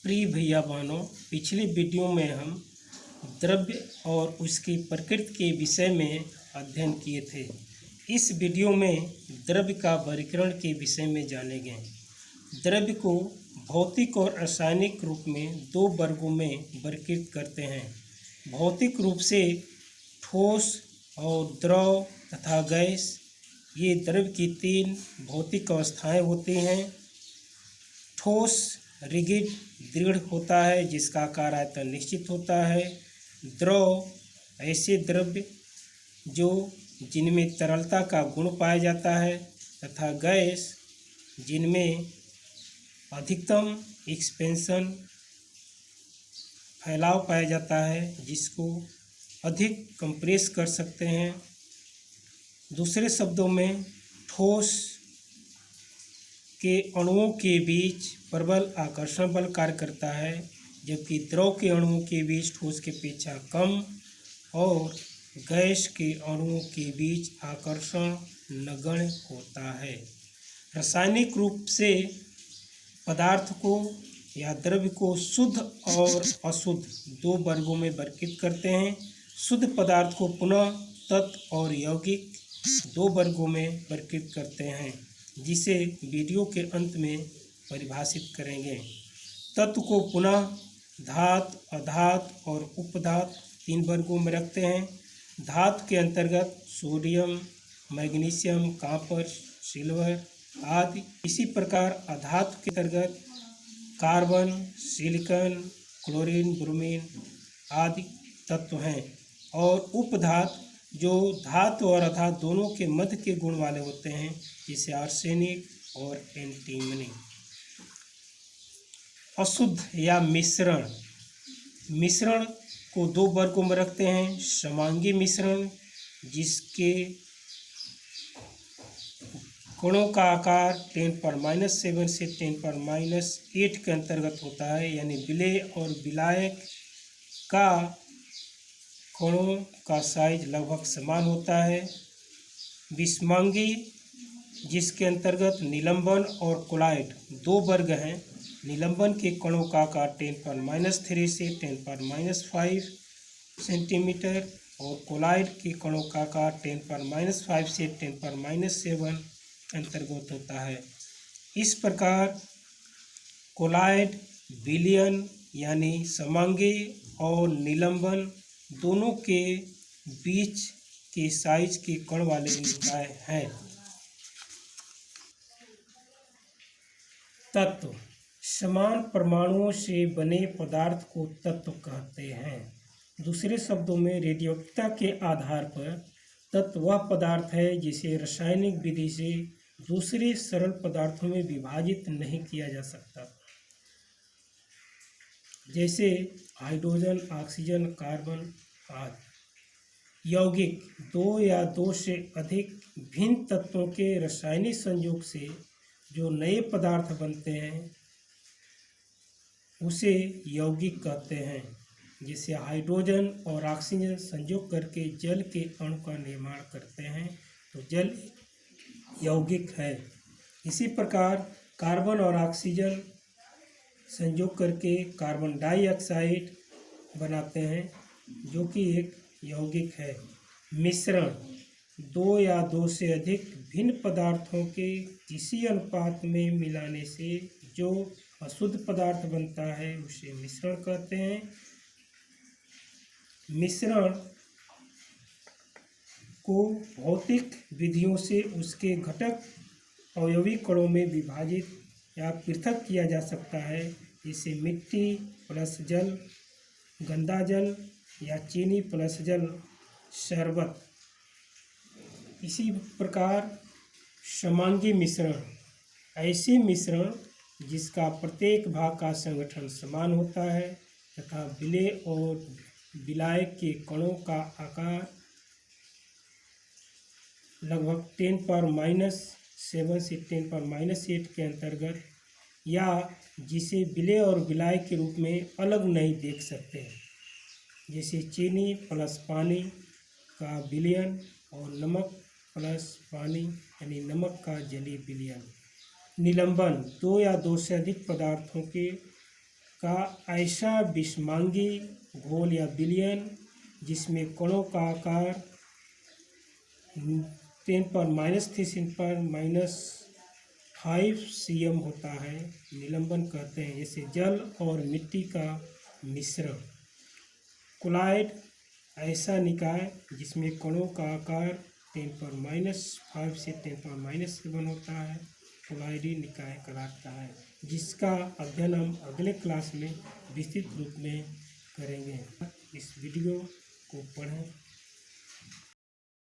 प्रिय भैया बहनों, पिछली वीडियो में हम द्रव्य और उसकी प्रकृति के विषय में अध्ययन किए थे। इस वीडियो में द्रव्य का वर्गीकरण के विषय में जानेंगे। द्रव्य को भौतिक और रासायनिक रूप में दो वर्गों में वर्गीकृत करते हैं। भौतिक रूप से ठोस और द्रव तथा गैस, ये द्रव्य की तीन भौतिक अवस्थाएं होती हैं। ठोस रिगिड दृढ़ होता है, जिसका आकार आयतन निश्चित होता है। द्रव ऐसे द्रव्य जिनमें तरलता का गुण पाया जाता है, तथा गैस जिनमें अधिकतम एक्सपेंशन फैलाव पाया जाता है, जिसको अधिक कंप्रेस कर सकते हैं। दूसरे शब्दों में ठोस के अणुओं के बीच प्रबल आकर्षण बल कार्य करता है, जबकि द्रव के अणुओं के बीच ठोस के अपेक्षा कम और गैस के अणुओं के बीच आकर्षण नगण्य होता है। रासायनिक रूप से पदार्थ को या द्रव्य को शुद्ध और अशुद्ध दो वर्गों में वर्गीकृत करते हैं। शुद्ध पदार्थ को पुनः तत्व और यौगिक दो वर्गों में वर्गीकृत करते हैं, जिसे वीडियो के अंत में परिभाषित करेंगे। तत्व को पुनः धातु, अधातु और उपधातु तीन वर्गों में रखते हैं। धातु के अंतर्गत सोडियम, मैग्नीशियम, कॉपर, सिल्वर आदि। इसी प्रकार अधातु के अंतर्गत कार्बन, सिलिकॉन, क्लोरीन, ब्रोमीन आदि तत्व हैं। और उपधातु जो धातु और अधातु दोनों के मध्य के गुण वाले होते हैं, जैसे आर्सेनिक और एंटीमनी। अशुद्ध या मिश्रण को दो वर्गों में रखते हैं। समांगी मिश्रण, जिसके कणों का आकार 10⁻⁷ से 10⁻8 के अंतर्गत होता है, यानी विलेय और विलायक का कणों का साइज लगभग समान होता है। विषमांगी, जिसके अंतर्गत निलंबन और कोलॉइड दो वर्ग हैं। निलंबन के कणों का आकार 10⁻³ से 10⁻5 सेंटीमीटर और कोलॉइड के कणों का आकार 10⁻5 से 10⁻7 अंतर्गत होता है। इस प्रकार कोलॉइड, विलयन यानी समांगी और निलंबन दोनों के बीच के साइज के कण वाले निकाय हैं। तत्व समान परमाणुओं से बने पदार्थ को तत्व कहते हैं। दूसरे शब्दों में रेडियोक्तिता के आधार पर तत्व वह पदार्थ है जिसे रासायनिक विधि से दूसरे सरल पदार्थों में विभाजित नहीं किया जा सकता, जैसे हाइड्रोजन, ऑक्सीजन, कार्बन आदि। यौगिक दो या दो से अधिक भिन्न तत्वों के रासायनिक संयोग से जो नए पदार्थ बनते हैं, उसे यौगिक कहते हैं। जैसे हाइड्रोजन और ऑक्सीजन संयोग करके जल के अणु का निर्माण करते हैं, तो जल यौगिक है। इसी प्रकार कार्बन और ऑक्सीजन संयोग करके कार्बन डाइऑक्साइड बनाते हैं, जो कि एक यौगिक है। मिश्रण दो या दो से अधिक भिन्न पदार्थों के किसी अनुपात में मिलाने से जो अशुद्ध पदार्थ बनता है, उसे मिश्रण कहते हैं। मिश्रण को भौतिक विधियों से उसके घटक अवयवी कणों में विभाजित या पृथक किया जा सकता है, जैसे मिट्टी प्लस जल, गंदा जल, या चीनी प्लस जल, शरबत। इसी प्रकार समांगी मिश्रण ऐसे मिश्रण जिसका प्रत्येक भाग का संगठन समान होता है तथा विलेय और विलायक के कणों का आकार लगभग 10⁻7 से 10⁻8 के अंतर्गत, या जिसे विलेय और विलायक के रूप में अलग नहीं देख सकते, जैसे चीनी प्लस पानी का विलयन और नमक प्लस पानी यानी नमक का जलीय विलयन। निलंबन दो या दो से अधिक पदार्थों के का ऐसा विषमांगी घोल या विलयन जिसमें कणों का आकार 10⁻³ cm होता है निलंबन कहते हैं। जैसे जल और मिट्टी का मिश्रण। कोलॉइड ऐसा निकाय जिसमें कणों का आकार 10⁻5 से 10⁻7 होता है कोलॉइडी निकाय कहलाता है, जिसका अध्ययन हम अगले क्लास में विस्तृत रूप में करेंगे। इस वीडियो को पढ़ें।